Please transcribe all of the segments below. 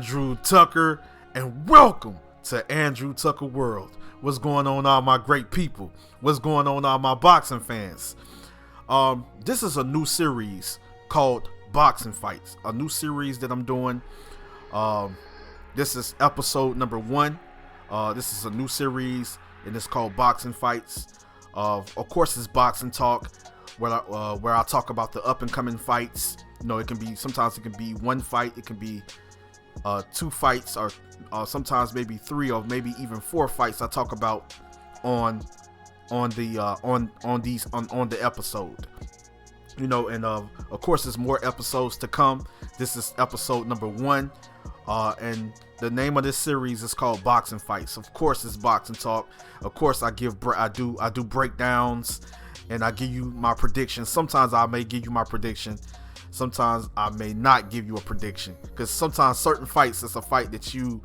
Andrew Tucker, and welcome to Andrew Tucker World. What's going on, all my great people? What's going on, all my boxing fans? This is a new series called Boxing Fights, a new series that I'm doing. This is episode number 1. This is a new series, and it's called Boxing Fights. Of course, it's boxing talk, where I talk about the up and coming fights. You know, sometimes it can be one fight, it can be 2 fights, or sometimes maybe 3 or maybe even 4 fights I talk about on the episode. You know, and of course there's more episodes to come. This is episode number 1, and the name of this series is called Boxing Fights. Of course, it's boxing talk. Of course, I do breakdowns, and I give you my predictions. Sometimes I may give you my prediction. Sometimes I may not give you a prediction, because sometimes certain fights, it's a fight that you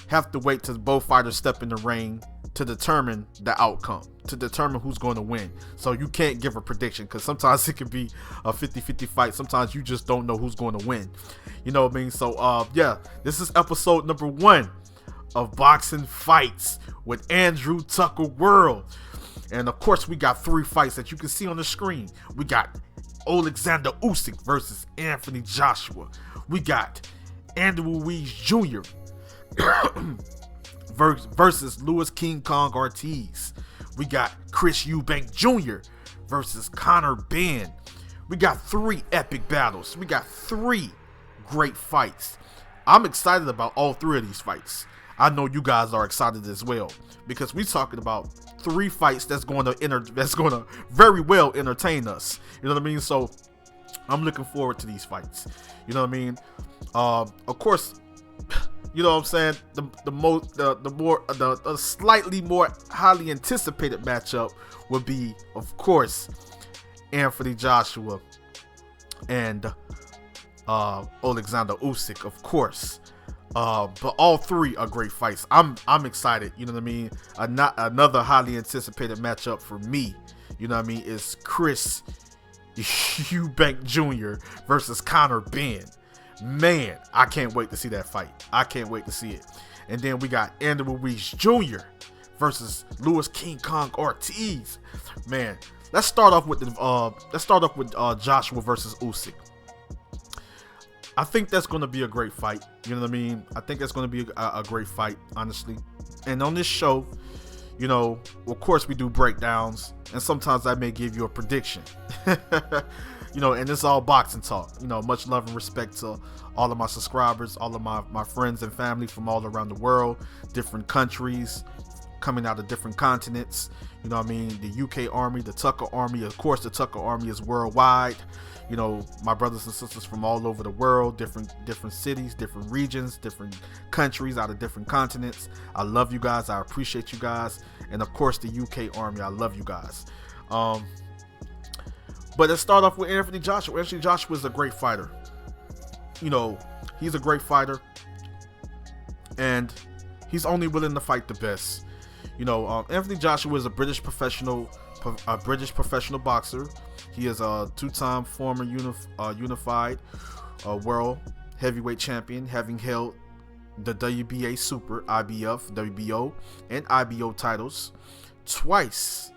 have to wait till both fighters step in the ring to determine the outcome, to determine who's going to win. So you can't give a prediction, because sometimes it can be a 50-50 fight. Sometimes you just don't know who's going to win. You know what I mean? So yeah, this is episode number 1 of Boxing Fights with Andrew Tucker World. And of course, we got 3 fights that you can see on the screen. We got Alexander Usyk versus Anthony Joshua. We got Ruiz Jr. versus Louise King Kong Ortiz. We got Chris Eubank Jr. versus Benn. We got 3 epic battles. We got 3 great fights. I'm excited about all 3 of these fights. I know you guys are excited as well, because we're talking about 3 fights that's going to very well entertain us. You know what I mean? So I'm looking forward to these fights. You know what I mean? Of course, you know what I'm saying, the slightly more highly anticipated matchup would be, of course, Anthony Joshua and Alexander Usyk, of course. But all 3 are great fights. I'm excited. You know what I mean? Another highly anticipated matchup for me, you know what I mean, is Chris Eubank Jr. versus Benn. Man, I can't wait to see that fight. I can't wait to see it. And then we got Ruiz Jr. versus Louise King Kong Ortiz. Man, let's start off with Joshua versus Usyk. I think that's going to be a great fight. You know what I mean? I think that's going to be a great fight, honestly. And on this show, you know, of course we do breakdowns, and sometimes I may give you a prediction. You know, and it's all boxing talk. You know, much love and respect to all of my subscribers, all of my friends and family from all around the world, different countries, coming out of different continents. You know what I mean? The UK Army, the Tucker Army. Of course, the Tucker Army is worldwide. You know, my brothers and sisters from all over the world, different cities, different regions, different countries, out of different continents. I love you guys. I appreciate you guys. And of course, the UK Army. I love you guys. But let's start off with Anthony Joshua. Anthony Joshua is a great fighter. You know, he's a great fighter, and he's only willing to fight the best. You know, Anthony Joshua is a British professional boxer. He is a 2-time former unified world heavyweight champion, having held the WBA Super, IBF, WBO, and IBO titles twice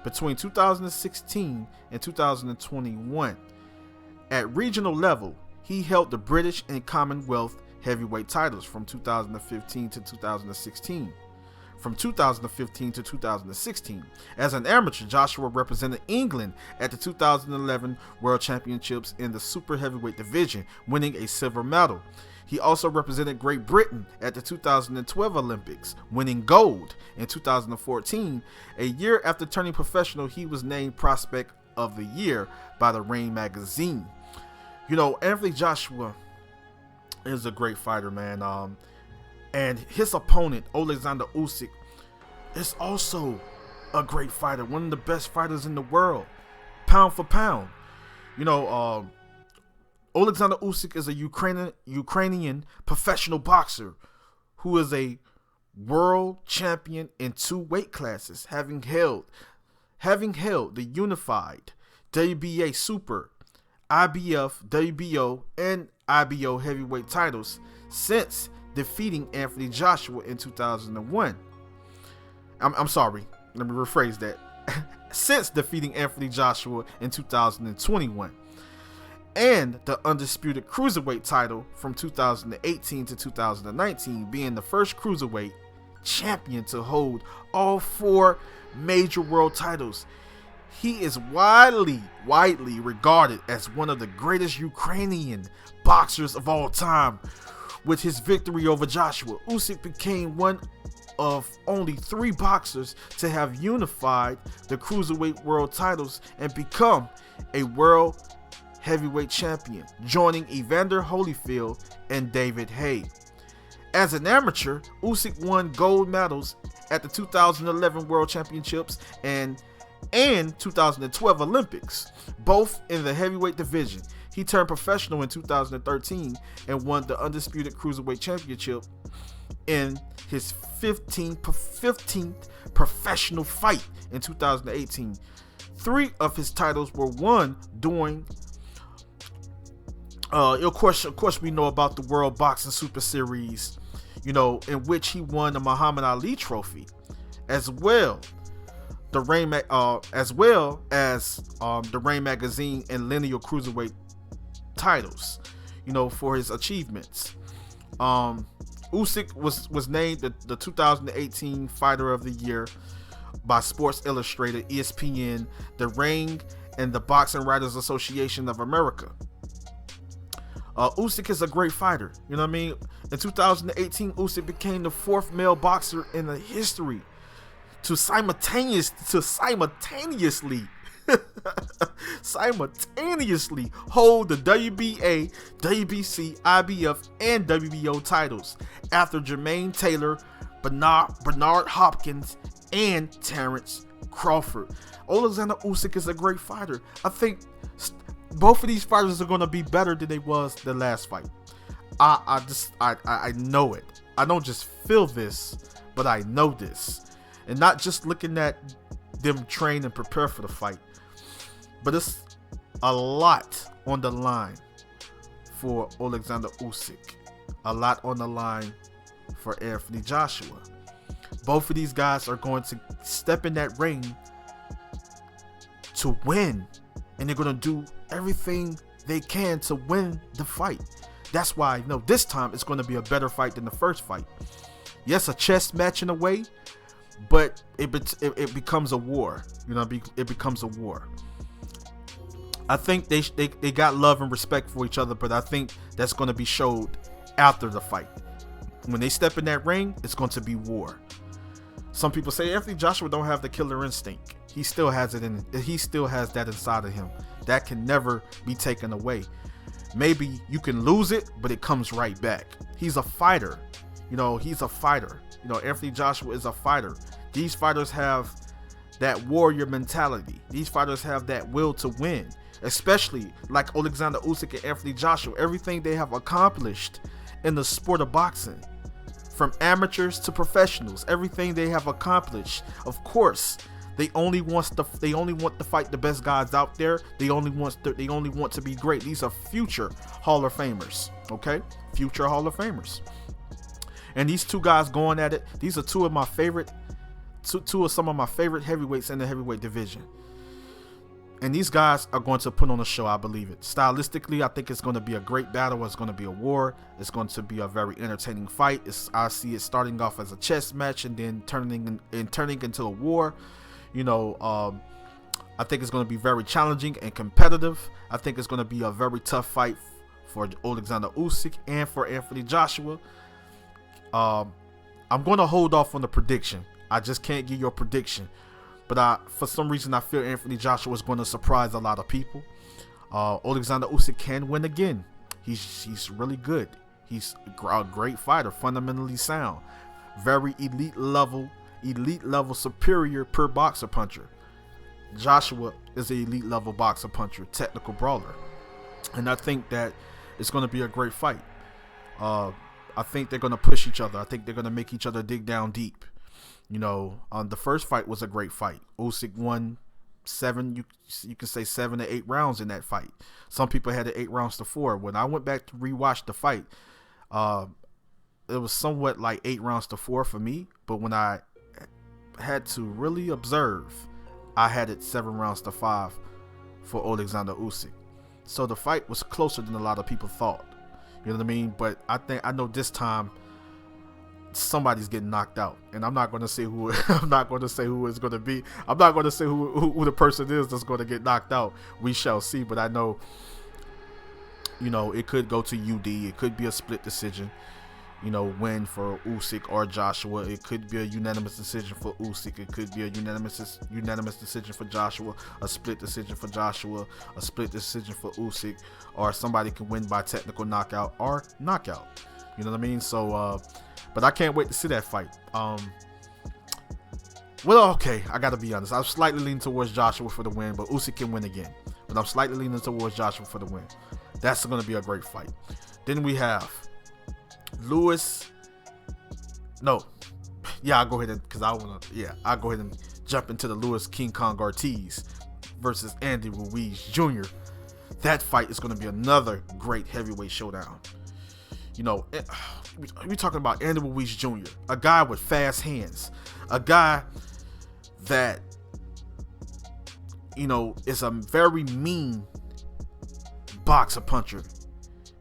between 2016 and 2021. At regional level, he held the British and Commonwealth heavyweight titles from 2015 to 2016. From 2015 to 2016. As an amateur, Joshua represented England at the 2011 World Championships in the super heavyweight division, winning a silver medal. He also represented Great Britain at the 2012 Olympics, winning gold. In 2014, a year after turning professional, he was named Prospect of the Year by the Rain magazine. You know, Anthony Joshua is a great fighter, man. And his opponent, Alexander Usyk, is also a great fighter. One of the best fighters in the world, pound for pound. You know, Alexander Usyk is a Ukrainian professional boxer who is a world champion in 2 weight classes, having held the unified WBA Super, IBF, WBO, and IBO heavyweight titles since defeating Anthony Joshua in 2001. I'm sorry, let me rephrase that. Since defeating Anthony Joshua in 2021. And the undisputed cruiserweight title from 2018 to 2019, being the first cruiserweight champion to hold all 4 major world titles. He is widely regarded as one of the greatest Ukrainian boxers of all time. With his victory over Joshua, Usyk became one of only 3 boxers to have unified the cruiserweight world titles and become a world heavyweight champion, joining Evander Holyfield and David Haye. As an amateur, Usyk won gold medals at the 2011 World Championships and 2012 Olympics, both in the heavyweight division. He turned professional in 2013 and won the undisputed cruiserweight championship in his 15th professional fight in 2018. 3 of his titles were won during of course we know about the World Boxing Super Series, in which he won the Muhammad Ali Trophy, as well the Ring the Ring Magazine and Lineal Cruiserweight titles, for his achievements. Usyk was named the 2018 Fighter of the Year by Sports Illustrated, ESPN, the Ring, and the Boxing Writers Association of America. Usyk is a great fighter. You know what I mean? In 2018, Usyk became the 4th male boxer in the history to simultaneously hold the WBA, WBC, IBF, and WBO titles after Jermaine Taylor, Bernard Hopkins, and Terrence Crawford. Alexander Usyk is a great fighter. I think both of these fighters are going to be better than they was the last fight. I know it. I don't just feel this, but I know this. And not just looking at them train and prepare for the fight, but it's a lot on the line for Alexander Usyk. A lot on the line for Anthony Joshua. Both of these guys are going to step in that ring to win, and they're going to do everything they can to win the fight. That's why I know this time it's going to be a better fight than the first fight. Yes, a chess match in a way, but it becomes a war. It becomes a war. I think they got love and respect for each other, but I think that's going to be showed after the fight. When they step in that ring, it's going to be war. Some people say Anthony Joshua don't have the killer instinct. He still has it in. He still has that inside of him. That can never be taken away. Maybe you can lose it, but it comes right back. He's a fighter. He's a fighter. Anthony Joshua is a fighter. These fighters have that warrior mentality. These fighters have that will to win, especially like Alexander Usyk and Anthony Joshua. Everything they have accomplished in the sport of boxing, from amateurs to professionals, everything they have accomplished. Of course, they only want to fight the best guys out there. They only want to be great. These are future Hall of Famers. Okay, future Hall of Famers. And these 2 guys going at it. These are two of some of my favorite heavyweights in the heavyweight division. And these guys are going to put on a show. I believe it. Stylistically, I think it's going to be a great battle. It's going to be a war. It's going to be a very entertaining fight. I see it starting off as a chess match and then turning into a war. I think it's going to be very challenging and competitive. I think it's going to be a very tough fight for Alexander Usyk and for Anthony Joshua. I'm going to hold off on the prediction. I just can't give you a prediction. But for some reason, I feel Anthony Joshua is going to surprise a lot of people. Alexander Usyk can win again. He's really good. He's a great fighter, fundamentally sound, very elite level superior per boxer puncher. Joshua is an elite level boxer puncher, technical brawler, and I think that it's going to be a great fight. I think they're going to push each other. I think they're going to make each other dig down deep. The first fight was a great fight. Usyk won 7, you can say 7 to 8 rounds in that fight. Some people had it 8 rounds to 4. When I went back to rewatch the fight, it was somewhat like 8-4 for me, but when I had to really observe, I had it 7-5 for Alexander Usyk. So the fight was closer than a lot of people thought. You know what I mean? But I know this time somebody's getting knocked out, and I'm not going to say who. I'm not going to say who it's going to be. I'm not going to say who the person is that's going to get knocked out. We shall see. But I know, you know, it could go to UD. It could be a split decision, you know, win for Usyk or Joshua. It could be a unanimous decision for Usyk. It could be a unanimous decision for Joshua, a split decision for Joshua, a split decision for Usyk, or somebody can win by technical knockout or knockout. You know what I mean? So, but I can't wait to see that fight. Well, okay, I gotta be honest. I'm slightly leaning towards Joshua for the win, but Usyk can win again. But I'm slightly leaning towards Joshua for the win. That's gonna be a great fight. Then we have Louise. No, yeah, I'll go ahead and I'll go ahead and jump into the Louise King Kong Ortiz versus Andy Ruiz Jr. That fight is gonna be another great heavyweight showdown. You know, we're talking about Andy Ruiz Jr., a guy with fast hands, a guy that, you know, is a very mean boxer puncher.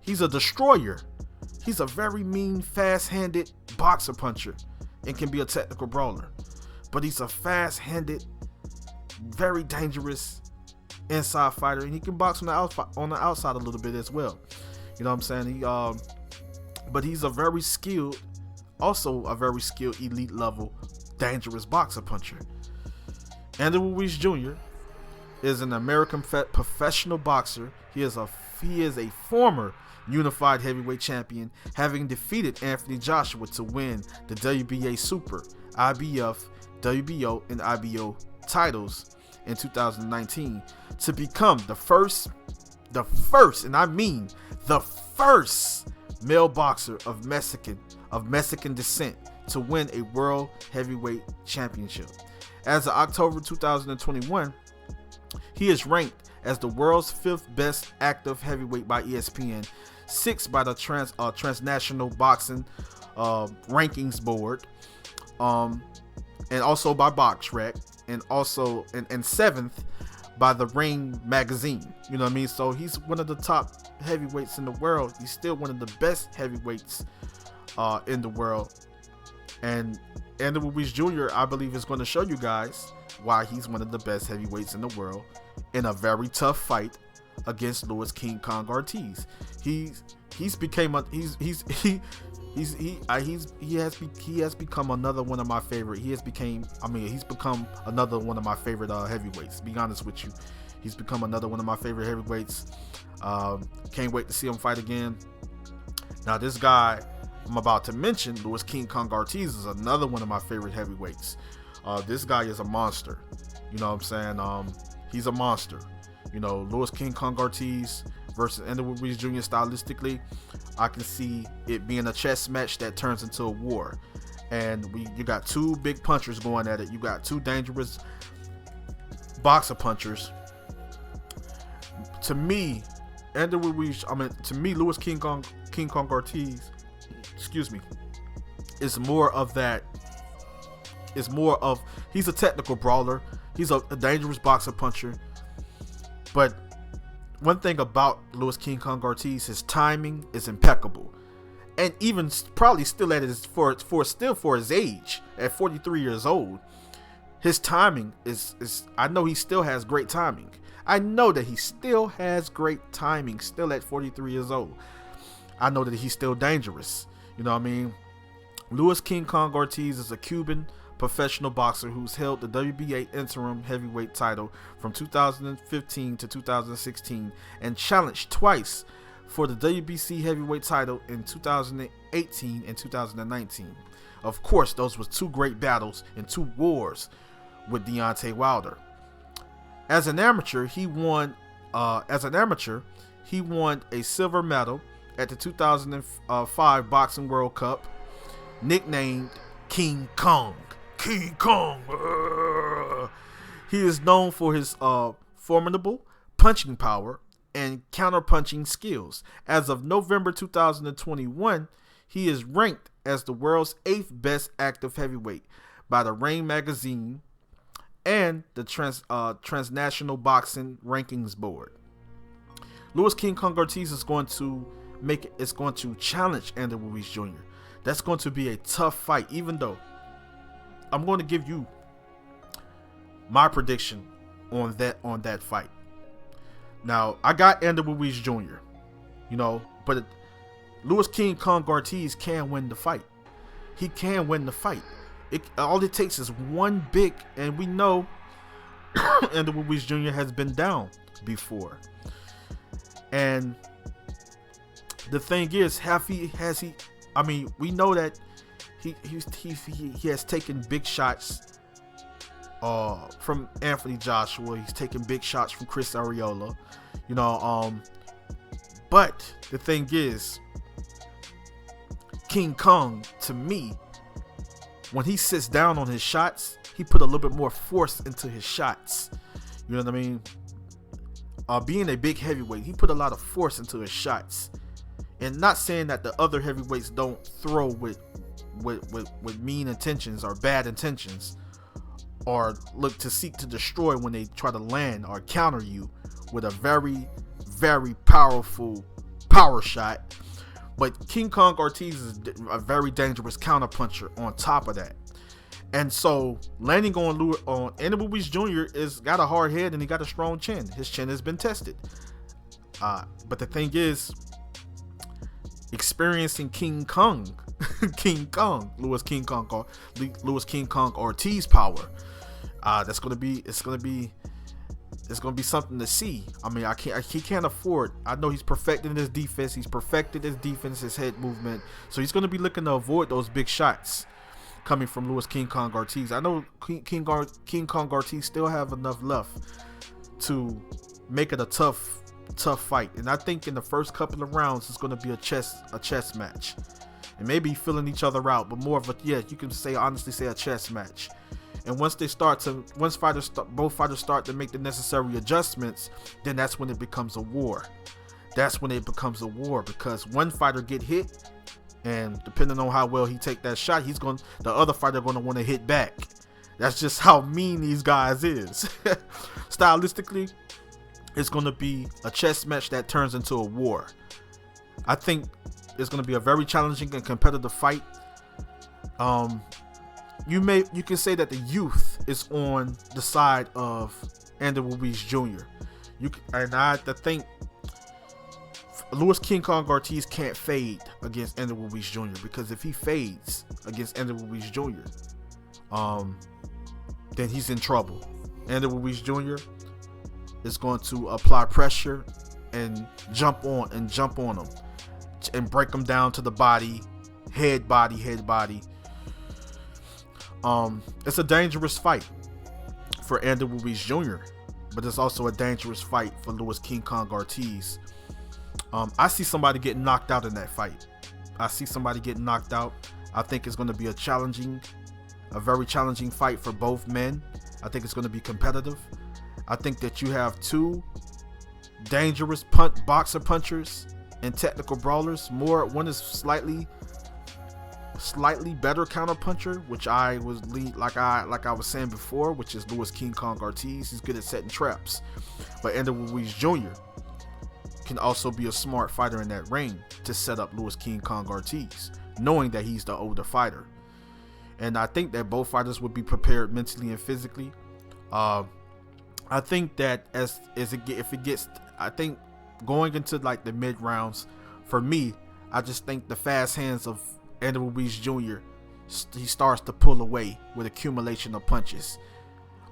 He's a destroyer. He's a very mean, fast-handed boxer puncher and can be a technical brawler. But he's a fast-handed, very dangerous inside fighter, and he can box on the outside a little bit as well. You know what I'm saying? But he's a very skilled, elite level, dangerous boxer puncher. Andy Ruiz Jr. is an American professional boxer. He is a former unified heavyweight champion, having defeated Anthony Joshua to win the WBA Super, IBF, WBO, and IBO titles in 2019 to become the first, and I mean the first male boxer of Mexican descent to win a world heavyweight championship. As of October 2021, he is ranked as the world's 5th best active heavyweight by ESPN, 6th by the Transnational Boxing Rankings Board, and also by BoxRec, and 7th by the Ring magazine. You know what I mean? So he's one of the top heavyweights in the world. He's still one of the best heavyweights in the world. And Andy Ruiz Jr., I believe, is going to show you guys why he's one of the best heavyweights in the world in a very tough fight against Louise King Kong Ortiz. He has become another one of my favorite. He's become another one of my favorite heavyweights. To be honest with you, he's become another one of my favorite heavyweights. Can't wait to see him fight again. Now, this guy I'm about to mention, Louise King Kong Ortiz, is another one of my favorite heavyweights. This guy is a monster. You know what I'm saying? He's a monster. You know, Louise King Kong Ortiz versus Andy Ruiz Jr. stylistically, I can see it being a chess match that turns into a war. And you got two big punchers going at it. You got two dangerous boxer punchers. To me, Louise King Kong Ortiz, is more of that. He's a technical brawler. He's a dangerous boxer puncher. But one thing about Louise King Kong Ortiz, his timing is impeccable, and even probably still at his for his age at 43 years old, his timing is. I know he still has great timing. I know that he still has great timing, still at 43 years old. I know that he's still dangerous. You know what I mean? Louise King Kong Ortiz is a Cuban professional boxer who's held the WBA interim heavyweight title from 2015 to 2016 and challenged twice for the WBC heavyweight title in 2018 and 2019. Of course, those were two great battles and two wars with Deontay Wilder. As an amateur, he won a silver medal at the 2005 Boxing World Cup, nicknamed King Kong. King Kong. He is known for his formidable punching power and counter-punching skills. As of November 2021, He is ranked as the world's 8th best active heavyweight by the Ring magazine and the Transnational Boxing Rankings Board. Louis King Kong Ortiz is going to challenge Andy Ruiz Jr. That's going to be a tough fight, even though I'm going to give you my prediction on that fight. Now, I got Andy Ruiz Jr., but Louis King Kong Ortiz can win the fight. He can win the fight. All it takes is one big, and we know Andy Ruiz Jr. has been down before. And the thing is, we know that he has taken big shots from Anthony Joshua. He's taken big shots from Chris Arreola. But the thing is, King Kong, to me, when he sits down on his shots, he put a little bit more force into his shots. You know what I mean? Being a big heavyweight, he put a lot of force into his shots. And not saying that the other heavyweights don't throw with mean intentions or bad intentions, or look to seek to destroy when they try to land or counter you with a very, very powerful power shot. But King Kong Ortiz is a very dangerous counterpuncher on top of that. And so landing on Andy Ruiz Jr. is got a hard head and he got a strong chin. His chin has been tested. But the thing is, experiencing King Kong, Louis King Kong Ortiz power, it's gonna be something to see. I mean, he can't afford. I know he's perfecting his defense. He's perfected his defense, his head movement. So he's gonna be looking to avoid those big shots coming from Louis King Kong Ortiz. I know King Kong Ortiz still have enough left to make it a tough fight, and I think in the first couple of rounds it's going to be a chess match, and maybe filling each other out, but more of you can honestly say a chess match. And once both fighters start to make the necessary adjustments, then that's when it becomes a war. Because one fighter get hit, and depending on how well he take that shot, the other fighter going to want to hit back. That's just how mean these guys is. Stylistically, it's going to be a chess match that turns into a war. I think it's going to be a very challenging and competitive fight. You can say that the youth is on the side of Andy Ruiz Jr. I think Louis King Kong Ortiz can't fade against Andy Ruiz Jr. because if he fades against Andy Ruiz Jr., then he's in trouble. Andy Ruiz Jr. is going to apply pressure and jump on him and break him down to the body, head body. It's a dangerous fight for Andy Ruiz Jr., but it's also a dangerous fight for Louis King Kong Ortiz. I see somebody getting knocked out in that fight. I think it's going to be a very challenging fight for both men. I think it's going to be competitive. I think that you have two dangerous boxer punchers and technical brawlers. One is slightly better counter puncher, which I was like I was saying before, which is Louis King Kong Ortiz. He's good at setting traps, but Andy Ruiz Jr. can also be a smart fighter in that ring to set up Louis King Kong Ortiz, knowing that he's the older fighter. And I think that both fighters would be prepared mentally and physically. I think that I think going into like the mid rounds, for me, I just think the fast hands of Andy Ruiz Jr. he starts to pull away with accumulation of punches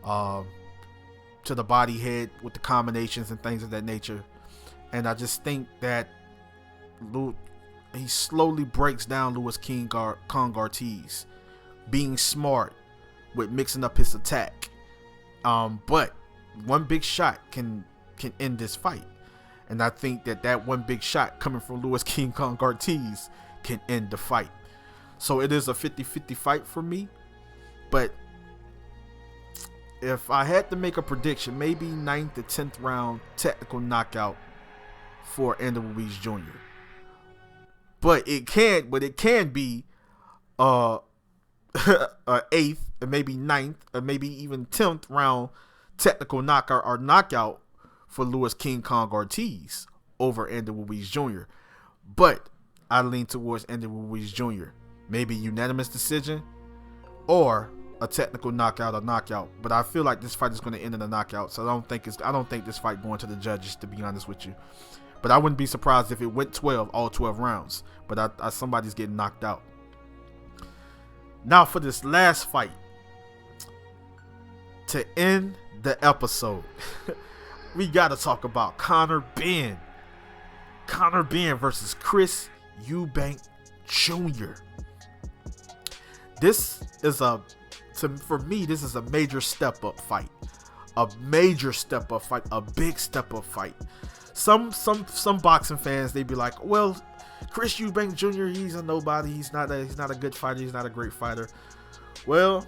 to the body, head, with the combinations and things of that nature. And I just think that he slowly breaks down Louis King Kong Ortiz, being smart with mixing up his attack. But one big shot can end this fight. And I think that one big shot coming from Louis King Kong Ortiz can end the fight. So it is a 50-50 fight for me. But if I had to make a prediction, maybe 9th to 10th round technical knockout for Andy Ruiz Jr. But it can be a eighth, or maybe ninth, or maybe even 10th round technical knockout for Louis King Kong Ortiz over Andy Ruiz Jr. But I lean towards Andy Ruiz Jr. Maybe unanimous decision or a technical knockout or knockout. But I feel like this fight is going to end in a knockout. So I don't think this fight going to the judges, to be honest with you. But I wouldn't be surprised if it went all 12 rounds. But somebody's getting knocked out. Now for this last fight, to end the episode, we got to talk about Conor Benn. Conor Benn versus Chris Eubank Jr. For me, this is a major step-up fight. A major step-up fight. A big step-up fight. Some boxing fans, they be like, well, Chris Eubank Jr., he's a nobody. He's not a good fighter. He's not a great fighter. Well,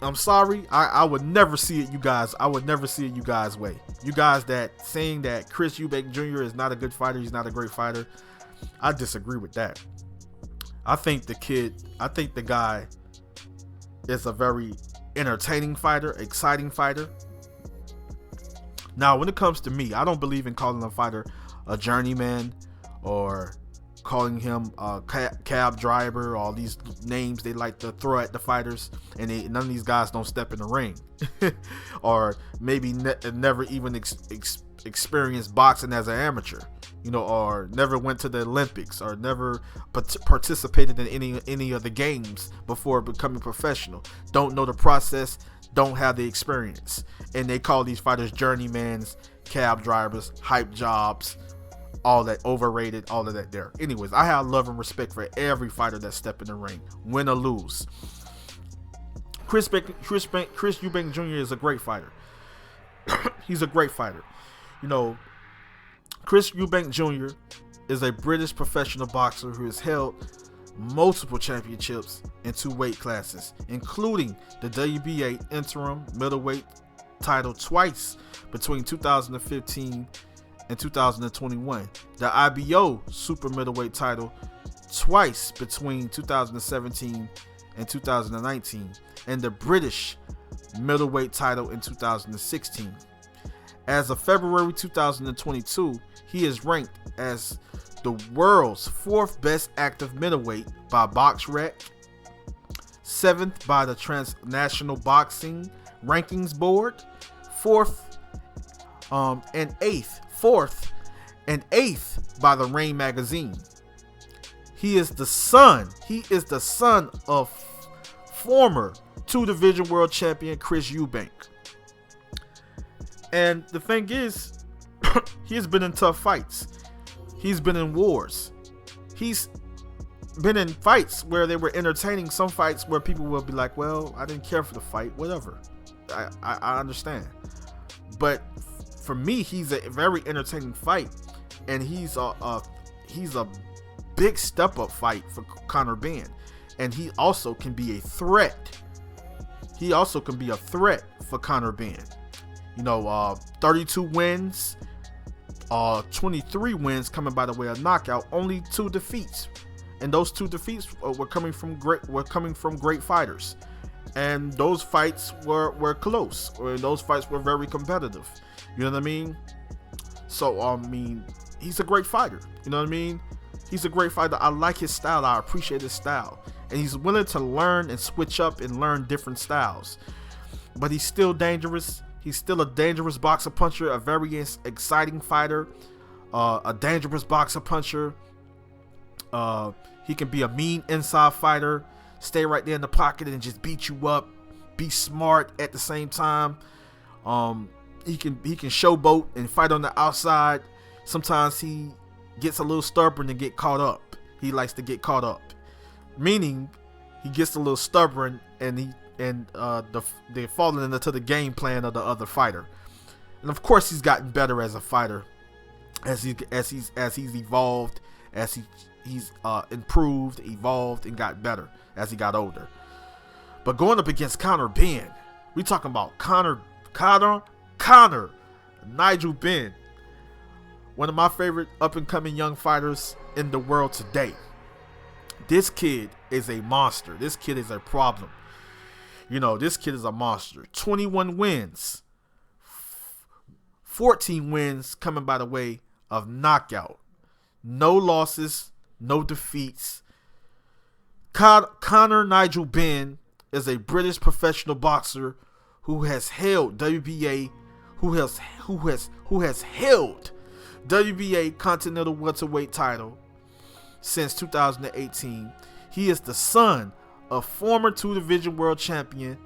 I'm sorry. I would never see it, you guys. I would never see it you guys' way. You guys that saying that Chris Eubank Jr. is not a good fighter, he's not a great fighter, I disagree with that. I think the guy is a very entertaining fighter, exciting fighter. Now, when it comes to me, I don't believe in calling a fighter a journeyman or calling him a cab driver, all these names they like to throw at the fighters, and none of these guys don't step in the ring or maybe never even experienced boxing as an amateur, or never went to the Olympics or never participated in any of the games before becoming professional, don't know the process, don't have the experience, and they call these fighters journeymans, cab drivers, hype jobs, all that, overrated, all of that there. Anyways, I have love and respect for every fighter that step in the ring, win or lose. Chris Eubank Jr. is a great fighter. He's a great fighter. Chris Eubank Jr. is a British professional boxer who has held multiple championships in 2 weight classes, including the WBA interim middleweight title twice between 2015 and 2021, the IBO super middleweight title twice between 2017 and 2019, and the British middleweight title in 2016. As of February 2022, he is ranked as the world's 4th best active middleweight by BoxRec, 7th by the Transnational Boxing Rankings Board, 4th and 8th by the Rain magazine. He is the son of former 2-division world champion Chris Eubank. And the thing is, he's been in tough fights. He's been in wars. He's been in fights where they were entertaining, some fights where people will be like, well, I didn't care for the fight, whatever. I understand. But for me, he's a very entertaining fight, and he's a big step up fight for Conor Benn, and he also can be a threat. He also can be a threat for Conor Benn. 32 wins, 23 wins coming by the way of knockout, only 2 defeats, and those 2 defeats were coming from great fighters, and those fights were close, or those fights were very competitive. You know what I mean? So he's a great fighter. You know what I mean? He's a great fighter. I like his style. I appreciate his style, and he's willing to learn and switch up and learn different styles. But he's still dangerous. He's still a dangerous boxer puncher, a very exciting fighter, a dangerous boxer puncher. He can be a mean inside fighter, stay right there in the pocket and just beat you up, be smart at the same time. He can showboat and fight on the outside. Sometimes he gets a little stubborn and get caught up. He likes to get caught up, meaning he gets a little stubborn and they're falling into the game plan of the other fighter. And of course, he's gotten better as a fighter, as he's evolved, as he's improved, evolved, and got better as he got older. But going up against Conor Benn, we talking about Conor Nigel Benn, one of my favorite up and coming young fighters in the world today. This kid is a monster. This kid is a problem. This kid is a monster. 21 wins. 14 wins coming by the way of knockout. No losses, no defeats. Conor Nigel Benn is a British professional boxer who has held WBA, who has held WBA Continental Welterweight title since 2018. He is the son of former 2-division world champion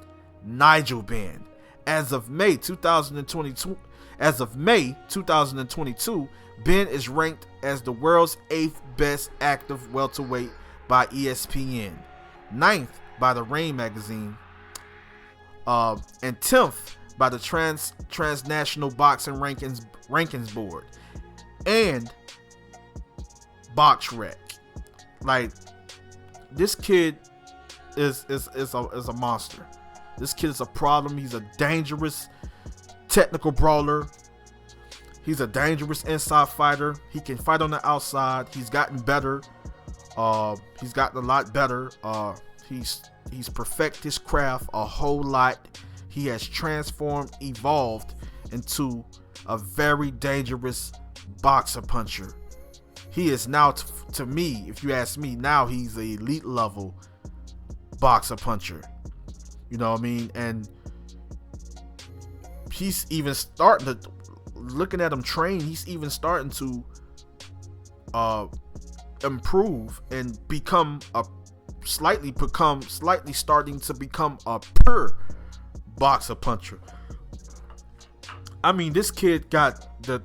Nigel Benn. As of May 2022, Benn is ranked as the world's 8th best active welterweight by ESPN, 9th by the Rain magazine, and 10th by the Transnational Boxing Rankings Board and BoxRec. Like, this kid is a monster. This kid is a problem. He's a dangerous technical brawler. He's a dangerous inside fighter. He can fight on the outside. He's gotten better. He's gotten a lot better. He's perfected his craft a whole lot. He has evolved into a very dangerous boxer puncher. He is now, to me, if you ask me, now he's an elite level boxer puncher. You know what I mean? And he's even starting to, looking at him train, he's even starting to improve and slightly starting to become a pure boxer puncher. I mean, this kid got the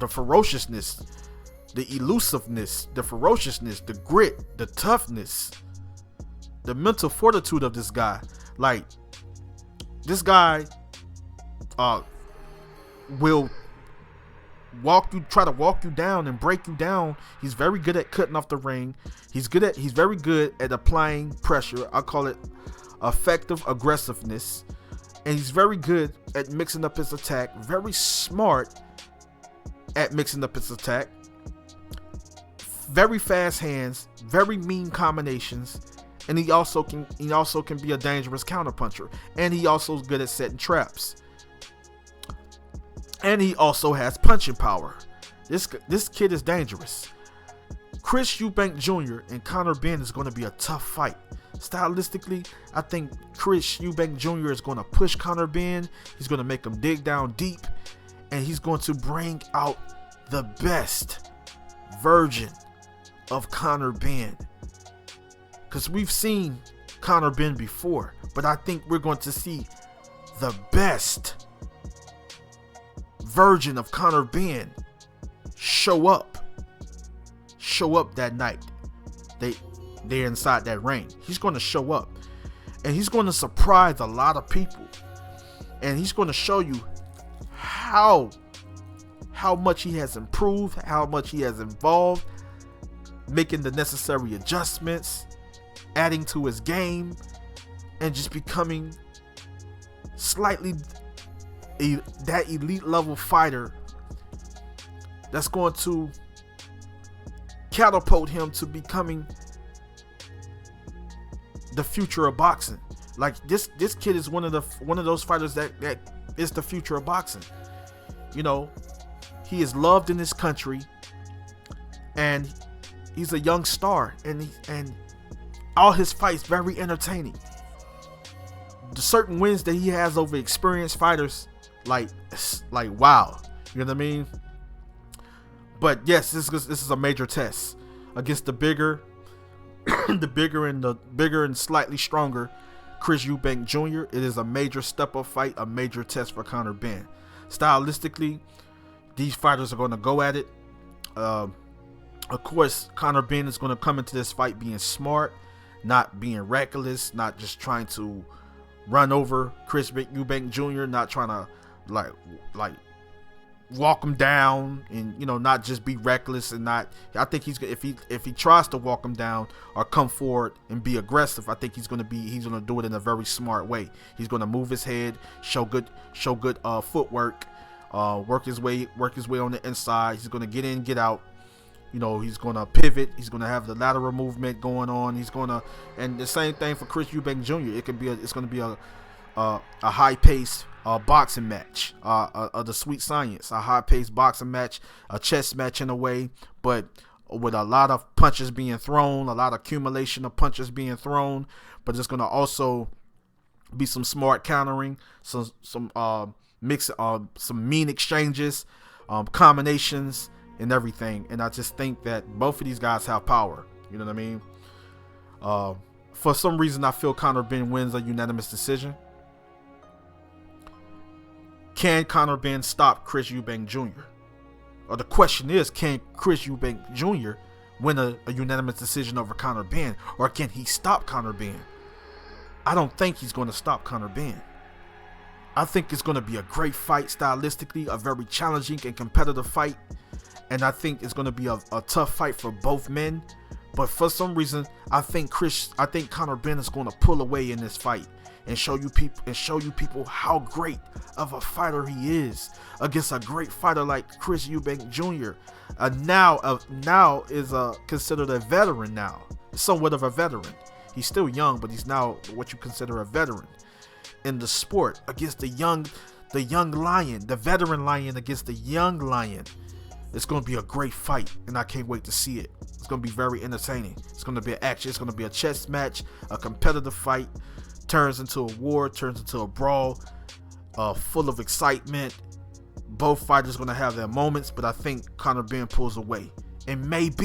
ferociousness, the elusiveness, the ferociousness, the grit, the toughness, the mental fortitude of this guy. Like, this guy will try to walk you down and break you down. He's very good at cutting off the ring. He's very good at applying pressure. I call it effective aggressiveness. And he's very good at mixing up his attack. Very smart at mixing up his attack. Very fast hands, very mean combinations, and he also can be a dangerous counterpuncher. And he also is good at setting traps. And he also has punching power. This kid is dangerous. Chris Eubank Jr. and Conor Benn is going to be a tough fight. Stylistically, I think Chris Eubank Jr. is going to push Conor Benn. He's going to make him dig down deep, and he's going to bring out the best version of Conor Benn. Because we've seen Conor Benn before, but I think we're going to see the best version of Conor Benn show up that night. They're inside that ring. He's going to show up, and he's going to surprise a lot of people, and he's going to show you how much he has improved, how much he has evolved, making the necessary adjustments, adding to his game, and just becoming slightly that elite level fighter that's going to catapult him to becoming the future of boxing. Like, this kid is one of those fighters that is the future of boxing. You know, he is loved in his country, and he's a young star, and all his fights very entertaining. The certain wins that he has over experienced fighters, like wow, you know what I mean? But yes, this is a major test against the bigger and slightly stronger Chris Eubank Jr. It is a major step up fight, a major test for Conor Benn. Stylistically, these fighters are going to go at it. Of course, Conor Benn is going to come into this fight being smart, not being reckless, not just trying to run over Chris Eubank Jr., not trying to like walk him down, and not just be reckless, and not. I think if he tries to walk him down or come forward and be aggressive, I think he's gonna do it in a very smart way. He's gonna move his head, show good footwork, work his way on the inside. He's gonna get in, get out, You know, he's going to pivot. He's going to have the lateral movement going on. He's going to, and the same thing for Chris Eubank Jr. It's going to be a high-paced boxing match, the sweet science, a high-paced boxing match, a chess match in a way, but with a lot of punches being thrown, a lot of accumulation of punches being thrown. But there's going to also be some smart countering, some mean exchanges, combinations, and everything. And I just think that both of these guys have power. You know what I mean? For some reason, I feel Conor Benn wins a unanimous decision. Can Conor Benn stop Chris Eubank Jr.? Or the question is, can Chris Eubank Jr. win a unanimous decision over Conor Benn? Or can he stop Conor Benn? I don't think he's going to stop Conor Benn. I think it's going to be a great fight stylistically, a very challenging and competitive fight. And I think it's going to be a tough fight for both men. But for some reason, I think Conor Benn is going to pull away in this fight and show you people how great of a fighter he is against a great fighter like Chris Eubank Jr. Now is considered a veteran now, somewhat of a veteran. He's still young, but he's now what you consider a veteran in the sport against the young lion, the veteran lion against the young lion. It's going to be a great fight, and I can't wait to see it. It's going to be very entertaining. It's going to be an action. It's going to be a chess match, a competitive fight. Turns into a war, turns into a brawl, full of excitement. Both fighters going to have their moments, but I think Conor Benn pulls away. He might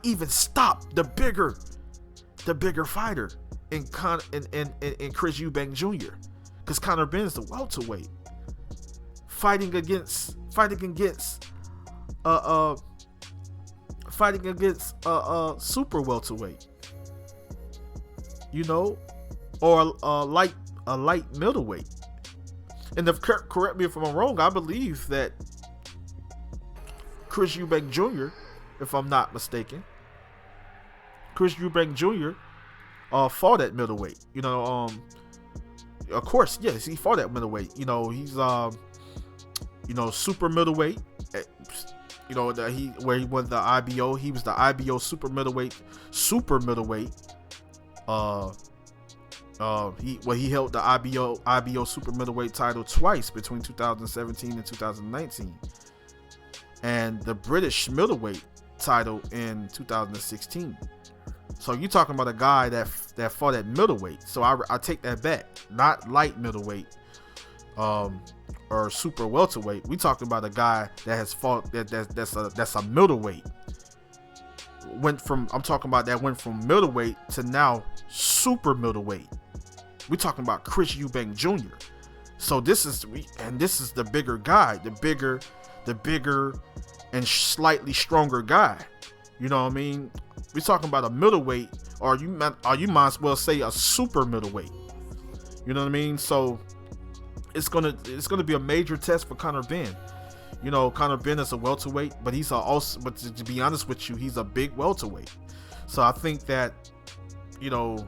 even stop the bigger fighter in Chris Eubank Jr. Because Conor Benn is the welterweight, fighting against super welterweight. You know, or a light middleweight. And correct me if I'm wrong, I believe that Chris Eubank Jr., if I'm not mistaken, Chris Eubank Jr. Fought at middleweight. You know, of course, yes, he fought at middleweight. You know, he's super middleweight. You know, where he won the IBO. He was the IBO super middleweight. He held the IBO super middleweight title twice between 2017 and 2019, and the British middleweight title in 2016. So you're talking about a guy that fought at middleweight. So I take that back. Not light middleweight, or super welterweight. We talking about a guy that has fought that's a middleweight. I'm talking about that went from middleweight to now super middleweight. We're talking about Chris Eubank Jr. So this is the bigger guy, the bigger and slightly stronger guy. You know what I mean? We're talking about a middleweight, or you might as well say a super middleweight. You know what I mean? So it's gonna be a major test for Conor Benn. You know, Conor Benn is a welterweight, but but to be honest with you, he's a big welterweight. So I think that, you know,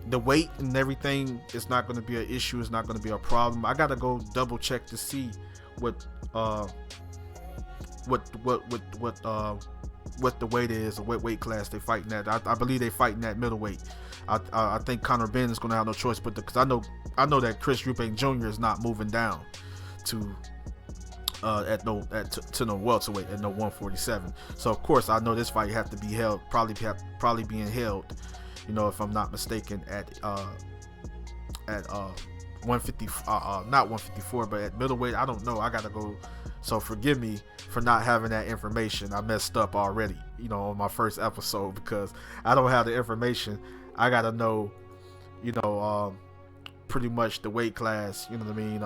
the weight and everything is not going to be an issue. It's not going to be a problem. I gotta go double check to see what the weight is, or what weight class they fighting at. I believe they fighting at middleweight. I think Conor Benn is going to have no choice, but because I know that Chris Eubank Jr. is not moving down to no welterweight at no 147. So of course I know this fight have to be held, probably being held, you know, if I'm not mistaken, at 150, not 154, but at middleweight. I don't know. I gotta go. So forgive me for not having that information. I messed up already, you know, on my first episode, because I don't have the information. I gotta know, you know, pretty much the weight class. You know what I mean?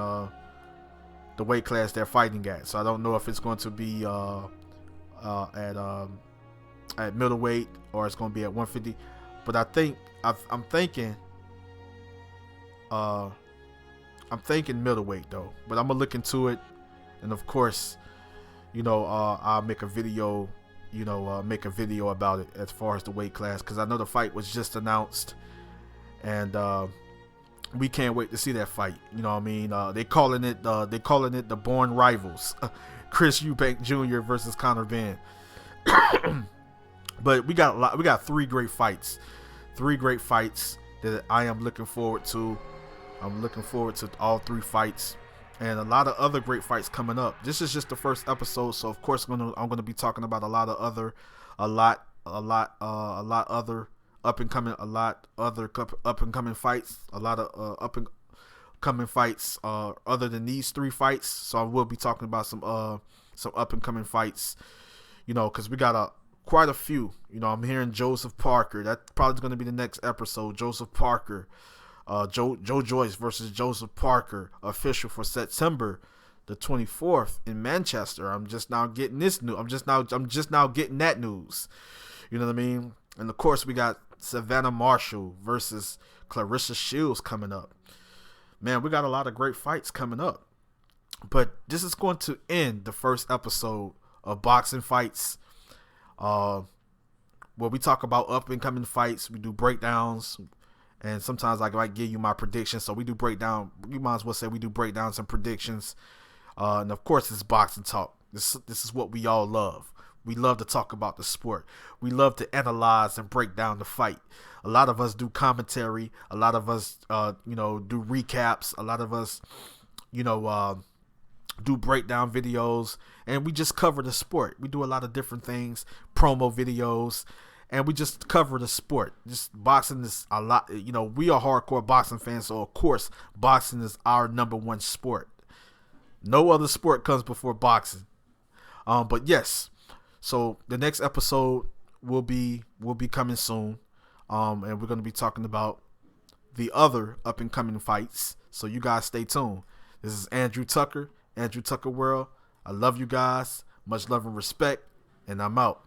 The weight class they're fighting at. So I don't know if it's going to be at middleweight or it's going to be at 150. But I'm thinking middleweight though. But I'm gonna look into it, and of course, you know, I'll make a video. You know, make a video about it as far as the weight class, because I know the fight was just announced, and we can't wait to see that fight. You know what I mean? They calling it the Born Rivals. Chris Eubank Jr. versus Conor Benn. But we got three great fights. Three great fights that I am looking forward to. I'm looking forward to all three fights, and a lot of other great fights coming up. This is just the first episode, so of course I'm gonna be talking about a lot other up and coming fights, a lot of up and coming fights other than these three fights. So I will be talking about some up and coming fights, you know, because we got quite a few. You know, I'm hearing Joseph Parker. That's probably going to be the next episode. Joseph Parker, Joe Joyce versus Joseph Parker, official for September the 24th in Manchester. I'm just now getting this news. I'm just now getting that news. You know what I mean? And of course, we got Savannah Marshall versus Clarissa Shields coming up. Man, we got a lot of great fights coming up. But this is going to end the first episode of Boxing Fights, where we talk about up and coming fights. We do breakdowns, and sometimes I might give you my predictions. So we do breakdown. You might as well say we do breakdowns and predictions. And of course, it's boxing talk. This is what we all love. We love to talk about the sport. We love to analyze and break down the fight. A lot of us do commentary. A lot of us, do recaps. A lot of us, do breakdown videos. And we just cover the sport. We do a lot of different things, promo videos, and we just cover the sport. Just boxing is a lot. You know, we are hardcore boxing fans, so of course, boxing is our number one sport. No other sport comes before boxing. But yes. So the next episode will be coming soon, and we're going to be talking about the other up and coming fights. So you guys stay tuned. This is Andrew Tucker World. I love you guys. Much love and respect, and I'm out.